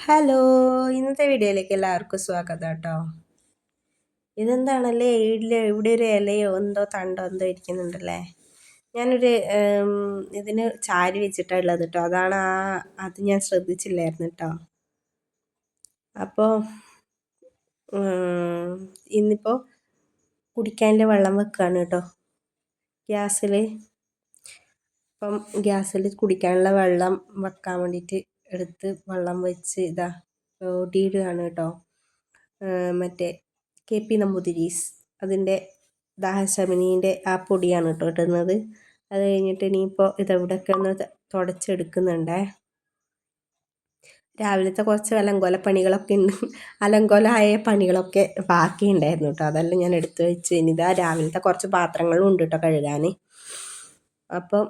Hello! ഇന്നത്തെ വീഡിയോയിലേക്ക് എല്ലാവർക്കും സ്വാഗതം കേട്ടോ. ഇതെന്താണല്ലേ ഇവിടെ ഒരു ഇലയോ എന്തോ തണ്ടോ എന്തോ ഇരിക്കുന്നുണ്ടല്ലേ. ഞാനൊരു ഇതിന് ചാരി വെച്ചിട്ടാണ് ഉള്ളത് കേട്ടോ. അത് ഞാൻ ശ്രദ്ധിച്ചില്ലായിരുന്നു കേട്ടോ. അപ്പോൾ ഇന്നിപ്പോൾ കുടിക്കാനുള്ള വെള്ളം വെക്കുകയാണ് കേട്ടോ ഗ്യാസിൽ. അപ്പം ഗ്യാസിൽ കുടിക്കാനുള്ള വെള്ളം വെക്കാൻ വേണ്ടിയിട്ട് എടുത്ത് വെള്ളം വെച്ച് പൊടിയിടുകയാണ് കേട്ടോ. മറ്റേ KP നമ്പൂതിരീസ് അതിൻ്റെ ദാഹശമനീൻ്റെ ആ പൊടിയാണ് കേട്ടോ ഇടുന്നത്. അത് കഴിഞ്ഞിട്ട് ഇനിയിപ്പോൾ ഇതെവിടെയൊക്കെ ഒന്ന് തുടച്ചെടുക്കുന്നുണ്ടേ. രാവിലത്തെ കുറച്ച് അലങ്കോല പണികളൊക്കെ ഉണ്ട്. അലങ്കോലമായ പണികളൊക്കെ ബാക്കി ഉണ്ടായിരുന്നു കേട്ടോ. അതെല്ലാം ഞാൻ എടുത്തു വെച്ച് ഇനിതാ രാവിലത്തെ കുറച്ച് പാത്രങ്ങളും ഉണ്ട് കേട്ടോ കഴുകാൻ. അപ്പം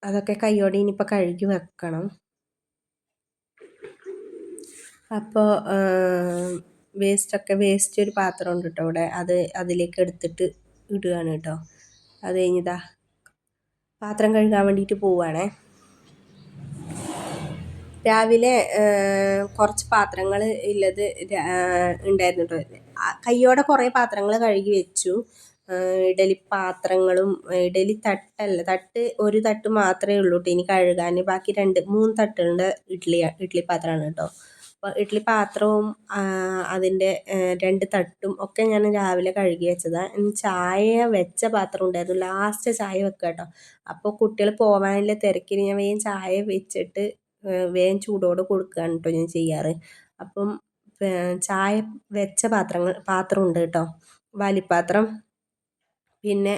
അതൊക്കെ കയ്യോടെ ഇനിയിപ്പോൾ കഴുകി വെക്കണം. അപ്പോൾ വേസ്റ്റ് ഒരു പാത്രം ഉണ്ട് കേട്ടോ ഇവിടെ. അതിലേക്ക് എടുത്തിട്ട് ഇടുകയാണ് കേട്ടോ. അത് കഴിഞ്ഞിതാ പാത്രം കഴുകാൻ വേണ്ടിയിട്ട് പോവുകയാണേ. രാവിലെ കുറച്ച് പാത്രങ്ങൾ ഉള്ളത് ഉണ്ടായിരുന്നു കേട്ടോ. കയ്യോടെ കുറേ പാത്രങ്ങൾ കഴുകി വെച്ചു. ഇഡലി പാത്രങ്ങളും ഇഡലി തട്ട് ഒരു തട്ട് മാത്രമേ ഉള്ളൂ കേട്ടോ ഇനി കഴുകാൻ. ബാക്കി 2-3 തട്ടുകളുടെ ഇഡ്ഡലി പാത്രമാണ് കേട്ടോ. അപ്പോൾ ഇഡ്ഡലി പാത്രവും അതിൻ്റെ 2 തട്ടും ഒക്കെ ഞാൻ രാവിലെ കഴുകി വെച്ചതാണ്. ചായ വെച്ച പാത്രം ഉണ്ടായിരുന്നു, ലാസ്റ്റ് ചായ വെക്കുക കേട്ടോ. അപ്പോൾ കുട്ടികൾ പോകാനുള്ള തിരക്കിന് ഞാൻ വേഗം ചായ വെച്ചിട്ട് വേഗം ചൂടോടെ കൊടുക്കുകയാണ് കേട്ടോ ഞാൻ ചെയ്യാറ്. അപ്പം ചായ വെച്ച പാത്രം ഉണ്ട് കേട്ടോ, വാലിപ്പാത്രം. പിന്നെ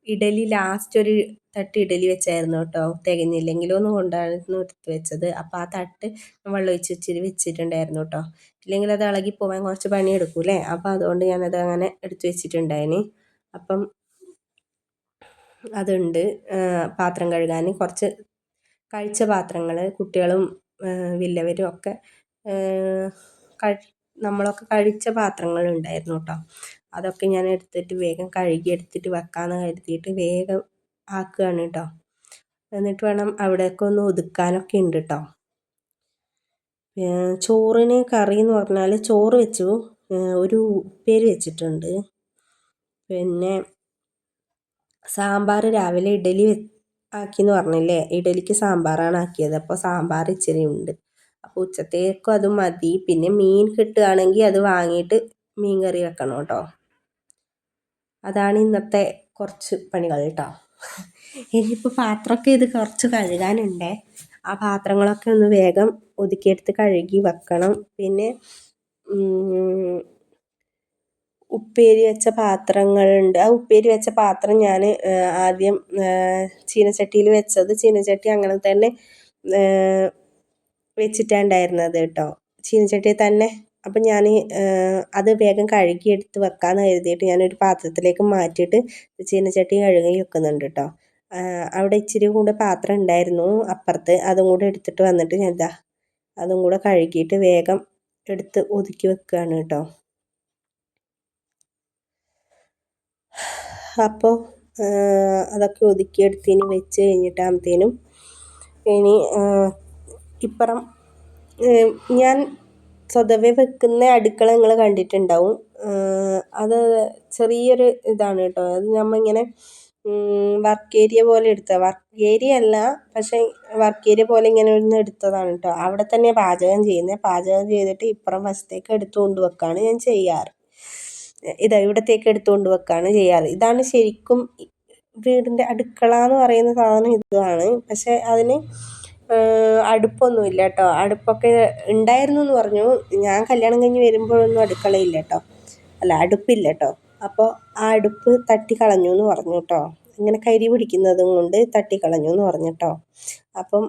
ഇഡലി ലാസ്റ്റ് ഒരു തട്ട് ഇഡലി വെച്ചായിരുന്നു കേട്ടോ. തികഞ്ഞില്ലെങ്കിലോ എന്ന് കൊണ്ടായിരുന്നു എടുത്ത് വെച്ചത്. അപ്പോൾ ആ തട്ട് വെള്ളം ഒഴിച്ച് ഇച്ചിരി വെച്ചിട്ടുണ്ടായിരുന്നു കേട്ടോ. ഇല്ലെങ്കിൽ അത് ഇളകി പോകാൻ കുറച്ച് പണിയെടുക്കൂലേ. അപ്പോൾ അതുകൊണ്ട് ഞാനത് അങ്ങനെ എടുത്ത് വെച്ചിട്ടുണ്ടായിന്. അപ്പം അതുണ്ട് പാത്രം കഴുകാൻ. കുറച്ച് കഴിച്ച പാത്രങ്ങൾ കുട്ടികളും വലിയവരും ഒക്കെ നമ്മളൊക്കെ കഴിച്ച പാത്രങ്ങളുണ്ടായിരുന്നു കേട്ടോ. അതൊക്കെ ഞാൻ എടുത്തിട്ട് വേഗം കഴുകി എടുത്തിട്ട് വെക്കാമെന്ന് കരുതിയിട്ട് വേഗം ആക്കുകയാണ് കേട്ടോ. എന്നിട്ട് വേണം അവിടെയൊക്കെ ഒന്ന് ഒതുക്കാനൊക്കെ ഉണ്ട് കേട്ടോ. ചോറിന് കറി എന്ന് പറഞ്ഞാൽ ചോറ് വെച്ചു, ഒരു ഉപ്പേരി വെച്ചിട്ടുണ്ട്. പിന്നെ സാമ്പാർ രാവിലെ ഇഡലി ആക്കിയെന്ന് പറഞ്ഞില്ലേ, ഇഡലിക്ക് സാമ്പാറാണ് ആക്കിയത്. അപ്പോൾ സാമ്പാർ ഇച്ചിരി ഉണ്ട്. അപ്പോൾ ഉച്ചത്തേക്കും അത് മതി. പിന്നെ മീൻ കിട്ടുകയാണെങ്കിൽ അത് വാങ്ങിയിട്ട് മീൻ കറി വെക്കണം കേട്ടോ. അതാണ് ഇന്നത്തെ കുറച്ച് പണികൾ കേട്ടോ. ഇനിയിപ്പോൾ പാത്രമൊക്കെ ഇത് കുറച്ച് കഴുകാനുണ്ട്. ആ പാത്രങ്ങളൊക്കെ ഒന്ന് വേഗം ഒതുക്കിയെടുത്ത് കഴുകി വെക്കണം. പിന്നെ ഉപ്പേരി വെച്ച പാത്രങ്ങളുണ്ട്. ആ ഉപ്പേരി വെച്ച പാത്രം ഞാൻ ആദ്യം ചീനച്ചട്ടിയിൽ വെച്ചത്. ചീനച്ചട്ടി അങ്ങനെ തന്നെ വെച്ചിട്ടുണ്ടായിരുന്നത് കേട്ടോ, ചീനച്ചട്ടി തന്നെ. അപ്പം ഞാൻ അത് വേഗം കഴുകി എടുത്ത് വെക്കാമെന്ന് കരുതിയിട്ട് ഞാനൊരു പാത്രത്തിലേക്ക് മാറ്റിയിട്ട് ചീനച്ചട്ടി കഴുകി വെക്കുന്നുണ്ട് കേട്ടോ. അവിടെ ഇച്ചിരി കൂടെ പാത്രം ഉണ്ടായിരുന്നു അപ്പുറത്ത്, അതും കൂടെ എടുത്തിട്ട് വന്നിട്ട് ഞാൻ അതും കൂടെ കഴുകിയിട്ട് വേഗം എടുത്ത് ഒതുക്കി വെക്കുകയാണ് കേട്ടോ. അപ്പോൾ അതൊക്കെ ഒതുക്കിയെടുത്തിന് വെച്ച് കഴിഞ്ഞിട്ടാകുമ്പോഴത്തേനും ഇനി ഇപ്പുറം ഞാൻ സ്വതവേ വെക്കുന്ന അടുക്കള നിങ്ങൾ കണ്ടിട്ടുണ്ടാവും. അത് ചെറിയൊരു ഇതാണ് കേട്ടോ. അത് നമ്മളിങ്ങനെ വർക്ക് ഏരിയ പോലെ വർക്ക് ഏരിയ അല്ല, പക്ഷേ വർക്ക് ഏരിയ പോലെ ഇങ്ങനെ ഒന്ന് എടുത്തതാണ് കേട്ടോ. അവിടെ തന്നെ പാചകം ചെയ്തിട്ട് ഇപ്പുറം വശത്തേക്ക് എടുത്തുകൊണ്ട് വെക്കുകയാണ് ഞാൻ ചെയ്യാറ്. ഇവിടത്തേക്ക് എടുത്തുകൊണ്ട് വെക്കുകയാണ് ചെയ്യാറ്. ഇതാണ് ശരിക്കും വീടിൻ്റെ അടുക്കള എന്ന് പറയുന്ന സാധനം ഇതാണ്. പക്ഷേ അതിന് അടുപ്പൊന്നുമില്ല കേട്ടോ. അടുപ്പൊക്കെ ഉണ്ടായിരുന്നു എന്ന് പറഞ്ഞു. ഞാൻ കല്യാണം കഴിഞ്ഞ് വരുമ്പോഴൊന്നും അടുക്കളയില്ല കേട്ടോ, അടുപ്പില്ല കേട്ടോ. അപ്പോൾ ആ അടുപ്പ് തട്ടിക്കളഞ്ഞു എന്ന് പറഞ്ഞു കേട്ടോ. ഇങ്ങനെ കരി പിടിക്കുന്നതും കൊണ്ട് തട്ടിക്കളഞ്ഞു എന്ന് പറഞ്ഞു കേട്ടോ. അപ്പം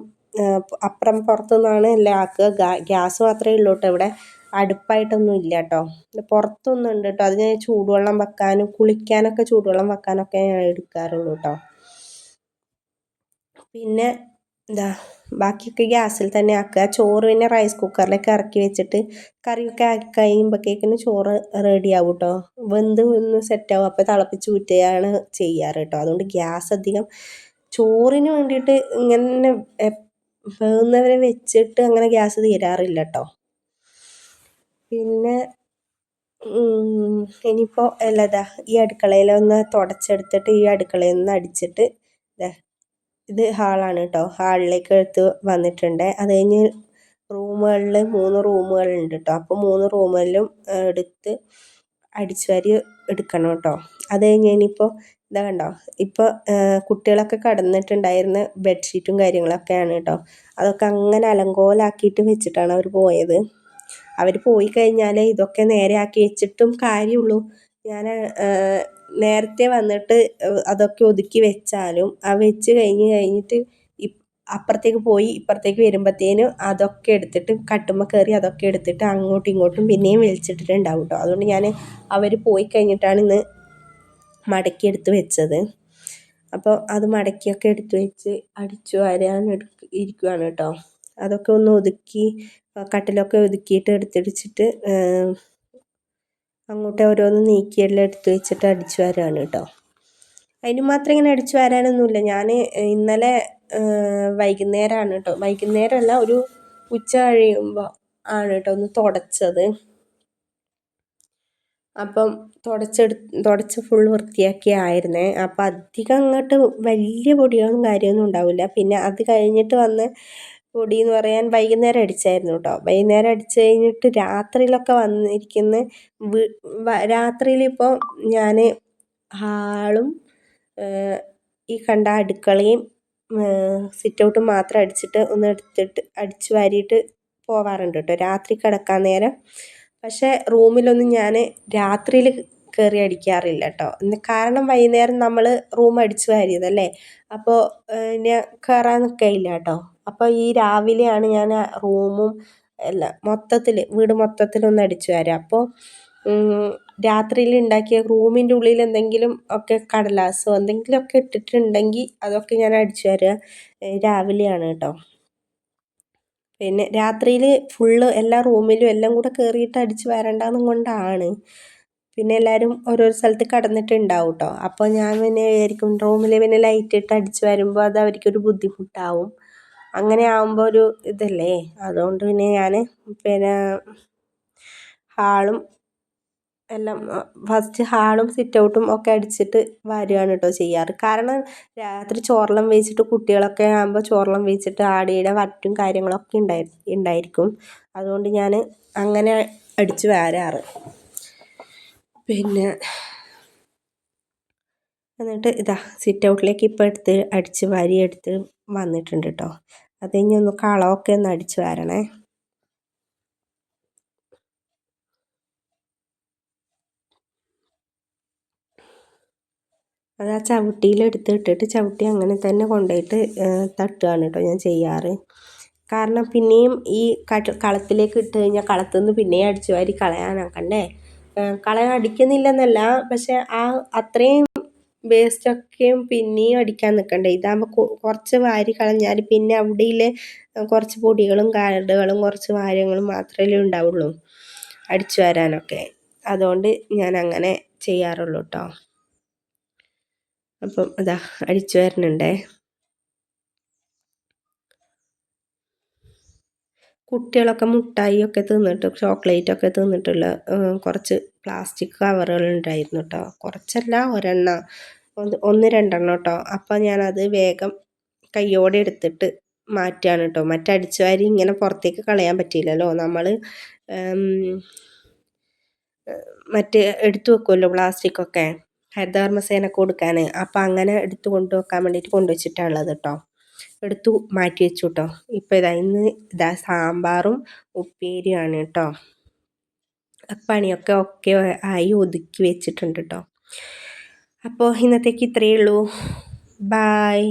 അപ്പുറം പുറത്തുനിന്നാണ് എല്ലാം ആക്കുക. ഗ്യാസ് മാത്രമേ ഉള്ളൂ കേട്ടോ ഇവിടെ, അടുപ്പായിട്ടൊന്നും ഇല്ല കേട്ടോ. പുറത്തൊന്നും കേട്ടോ. അത് ഞാൻ ചൂടുവെള്ളം വെക്കാനും കുളിക്കാനൊക്കെ ചൂടുവെള്ളം വെക്കാനൊക്കെ ഞാൻ എടുക്കാറുള്ളൂ കേട്ടോ. പിന്നെ ബാക്കിയൊക്കെ ഗ്യാസിൽ തന്നെ ആക്കുക. ചോറ് പിന്നെ റൈസ് കുക്കറിലേക്ക് ഇറക്കി വെച്ചിട്ട് കറിയൊക്കെ ആക്കി കഴിയുമ്പോഴേക്കിന് ചോറ് റെഡി ആവും കേട്ടോ. വെന്ത് ഒന്ന് സെറ്റാവും. അപ്പോൾ തിളപ്പിച്ച് ഊറ്റുകയാണ് ചെയ്യാറ് കേട്ടോ. അതുകൊണ്ട് ഗ്യാസ് അധികം ചോറിന് വേണ്ടിയിട്ട് ഇങ്ങനെ വേവുന്നവരെ വെച്ചിട്ട് അങ്ങനെ ഗ്യാസ് തീരാറില്ല കേട്ടോ. പിന്നെ ഇനിയിപ്പോൾ അല്ലതാ ഈ അടുക്കളയിലൊന്ന് തുടച്ചെടുത്തിട്ട് ഈ അടുക്കളയിൽ നിന്ന് അടിച്ചിട്ട് ഇത് ഹാളാണ് കേട്ടോ. ഹാളിലേക്ക് എടുത്ത് വന്നിട്ടുണ്ട്. അത് കഴിഞ്ഞ് റൂമുകളിൽ 3 റൂമുകളുണ്ട് കേട്ടോ. അപ്പോൾ 3 റൂമുകളിലും എടുത്ത് അടിച്ചു വാരി എടുക്കണം കേട്ടോ. അത് കഴിഞ്ഞ് ഇനിയിപ്പോൾ ഇതാ കണ്ടോ, ഇപ്പോൾ കുട്ടികളൊക്കെ കിടന്നിട്ടുണ്ടായിരുന്ന ബെഡ്ഷീറ്റും കാര്യങ്ങളൊക്കെയാണ് കേട്ടോ. അതൊക്കെ അങ്ങനെ അലങ്കോലാക്കിയിട്ട് വെച്ചിട്ടാണ് അവർ പോയത്. അവർ പോയി കഴിഞ്ഞാൽ ഇതൊക്കെ നേരെയാക്കി വെച്ചിട്ടും കാര്യമുള്ളൂ. ഞാൻ നേരത്തെ വന്നിട്ട് അതൊക്കെ ഒതുക്കി വെച്ചാലും ആ വെച്ച് കഴിഞ്ഞിട്ട് അപ്പുറത്തേക്ക് പോയി ഇപ്പുറത്തേക്ക് വരുമ്പോഴത്തേനും അതൊക്കെ എടുത്തിട്ട് കട്ടുമ്മ കയറി അതൊക്കെ എടുത്തിട്ട് അങ്ങോട്ടും ഇങ്ങോട്ടും പിന്നെയും വലിച്ചിട്ടിട്ടുണ്ടാവും കേട്ടോ. അതുകൊണ്ട് ഞാൻ അവർ പോയി കഴിഞ്ഞിട്ടാണ് ഇന്ന് മടക്കി എടുത്ത് വെച്ചത്. അപ്പോൾ അത് മടക്കിയൊക്കെ എടുത്ത് വെച്ച് അടിച്ചു വാരാൻ ഇരിക്കുകയാണ് കേട്ടോ. അതൊക്കെ ഒന്ന് ഒതുക്കി കട്ടിലൊക്കെ ഒതുക്കിയിട്ട് എടുത്തിടിച്ചിട്ട് അങ്ങോട്ട് ഓരോന്ന് നീക്കിയെല്ലാം എടുത്ത് വെച്ചിട്ട് അടിച്ചു വാരാണ് കേട്ടോ. അതിന് മാത്രം ഇങ്ങനെ അടിച്ചു വാരാനൊന്നുമില്ല. ഞാൻ ഇന്നലെ വൈകുന്നേരമാണ് കേട്ടോ, വൈകുന്നേരമല്ല ഒരു ഉച്ച കഴിയുമ്പോൾ ആണ് കേട്ടോ ഒന്ന് തുടച്ചത്. അപ്പം തുടച്ച് ഫുൾ വൃത്തിയാക്കി ആയിരുന്നേ. അപ്പം അധികം അങ്ങോട്ട് വലിയ പൊടികളും കാര്യമൊന്നും ഉണ്ടാവില്ല. പിന്നെ അത് കഴിഞ്ഞിട്ട് വന്ന് പൊടി എന്ന് പറയാൻ വൈകുന്നേരം അടിച്ചായിരുന്നു കേട്ടോ. വൈകുന്നേരം അടിച്ച് കഴിഞ്ഞിട്ട് രാത്രിയിലൊക്കെ വന്നിരിക്കുന്ന രാത്രിയിലിപ്പോൾ ഞാൻ ഹാളും ഈ കണ്ട അടുക്കളയും സിറ്റ് ഔട്ടും മാത്രം അടിച്ചിട്ട് ഒന്ന് എടുത്തിട്ട് അടിച്ച് വാരിയിട്ട് പോവാറുണ്ട് കേട്ടോ രാത്രി കിടക്കാൻ നേരം. പക്ഷേ റൂമിലൊന്നും ഞാൻ രാത്രിയിൽ കയറി അടിക്കാറില്ല കേട്ടോ. കാരണം വൈകുന്നേരം നമ്മൾ റൂം അടിച്ച് വാരിയതല്ലേ, അപ്പോൾ ഞാൻ കയറാൻ നിൽക്കയില്ല കേട്ടോ. അപ്പോൾ ഈ രാവിലെയാണ് ഞാൻ റൂമും എല്ലാം മൊത്തത്തിൽ വീട് മൊത്തത്തിലൊന്ന് അടിച്ചു വാരുക. അപ്പോൾ രാത്രിയിൽ ഉണ്ടാക്കിയ റൂമിൻ്റെ ഉള്ളിൽ എന്തെങ്കിലും ഒക്കെ കടലാസോ എന്തെങ്കിലുമൊക്കെ ഇട്ടിട്ടുണ്ടെങ്കിൽ അതൊക്കെ ഞാൻ അടിച്ചു വാരുക രാവിലെയാണ് കേട്ടോ. പിന്നെ രാത്രിയിൽ ഫുള്ള് എല്ലാ റൂമിലും എല്ലാം കൂടെ കയറിയിട്ട് അടിച്ച് വരണ്ടാന്നും കൊണ്ടാണ്. പിന്നെ എല്ലാവരും ഓരോരോ സ്ഥലത്ത് കിടന്നിട്ടുണ്ടാവും കേട്ടോ. അപ്പോൾ ഞാൻ പിന്നെ വിചാരിക്കും റൂമിൽ പിന്നെ ലൈറ്റ് ഇട്ട് അടിച്ച് വരുമ്പോൾ അത് അവർക്കൊരു ബുദ്ധിമുട്ടാവും. അങ്ങനെ ആകുമ്പോൾ ഒരു ഇതല്ലേ, അതുകൊണ്ട് പിന്നെ ഞാൻ പിന്നെ ഹാളും എല്ലാം ഫസ്റ്റ് ഹാളും സിറ്റ് ഔട്ടും ഒക്കെ അടിച്ചിട്ട് വാരുകയാണ് കേട്ടോ ചെയ്യാറ്. കാരണം രാത്രി ചോറെല്ലാം വെച്ചിട്ട് കുട്ടികളൊക്കെ ആകുമ്പോൾ ചോറെല്ലാം വെച്ചിട്ട് ആടിയുടെ വറ്റും കാര്യങ്ങളൊക്കെ ഉണ്ടായിരിക്കും. അതുകൊണ്ട് ഞാൻ അങ്ങനെ അടിച്ച് വാരാറ്. പിന്നെ എന്നിട്ട് ഇതാ സിറ്റ് ഔട്ടിലേക്ക് ഇപ്പോൾ എടുത്ത് അടിച്ച് വാരി എടുത്ത് വന്നിട്ടുണ്ട് കേട്ടോ. അത് കഴിഞ്ഞ് ഒന്ന് കളമൊക്കെ ഒന്ന് അടിച്ച് വാരണേ. അത് ആ ചവിട്ടിയിൽ എടുത്തിട്ടിട്ട് ചവിട്ടി അങ്ങനെ തന്നെ കൊണ്ടുപോയിട്ട് തട്ടുകയാണ് കേട്ടോ ഞാൻ ചെയ്യാറ്. കാരണം പിന്നെയും ഈ കളത്തിലേക്ക് ഇട്ട് കഴിഞ്ഞാൽ കളത്തിൽ നിന്ന് പിന്നെയും അടിച്ചു വാരി കളയാനാക്കണ്ടേ. കളയാൻ അടിക്കുന്നില്ലെന്നല്ല, പക്ഷെ ആ അത്രയും വേസ്റ്റൊക്കെയും പിന്നെയും അടിക്കാൻ നിൽക്കണ്ടേ. ഇതാകുമ്പോൾ കുറച്ച് വാരി കളഞ്ഞാൽ പിന്നെ അവിടെയിലെ കുറച്ച് പൊടികളും കാടുകളും കുറച്ച് കാര്യങ്ങളും മാത്രമേ ഉണ്ടാവുള്ളൂ അടിച്ചു വാരാനൊക്കെ. അതുകൊണ്ട് ഞാൻ അങ്ങനെ ചെയ്യാറുള്ളൂ കേട്ടോ. അപ്പം അതാ അടിച്ചു വരുന്നുണ്ടേ. കുട്ടികളൊക്കെ മിഠായിയൊക്കെ തിന്നിട്ട് ചോക്ലേറ്റൊക്കെ തിന്നിട്ടുള്ള കുറച്ച് പ്ലാസ്റ്റിക് കവറുകൾ ഉണ്ടായിരുന്നു കേട്ടോ. കുറച്ചല്ല, ഒരെണ്ണം ഒന്ന് രണ്ടെണ്ണം കേട്ടോ. അപ്പം ഞാനത് വേഗം കയ്യോടെ എടുത്തിട്ട് മാറ്റുകയാണ് കേട്ടോ. മറ്റടിച്ചു വാരി ഇങ്ങനെ പുറത്തേക്ക് കളയാൻ പറ്റില്ലല്ലോ, നമ്മൾ മറ്റ് എടുത്തു വെക്കുമല്ലോ പ്ലാസ്റ്റിക്കൊക്കെ ഹരിതകർമ്മസേനക്ക് കൊടുക്കാൻ. അപ്പം അങ്ങനെ എടുത്ത് കൊണ്ടുവെക്കാൻ വേണ്ടിയിട്ട് കൊണ്ടുവച്ചിട്ടുള്ളത് കേട്ടോ. എടുത്തു മാറ്റി വെച്ചു കേട്ടോ. ഇപ്പോൾ ഇന്ന് സാമ്പാറും ഉപ്പേരിയാണ് കേട്ടോ. പണിയൊക്കെ ആയി ഒതുക്കി വെച്ചിട്ടുണ്ട് കേട്ടോ. അപ്പോൾ ഇന്നത്തേക്ക് ഇത്രയേ ഉള്ളൂ. ബായ്.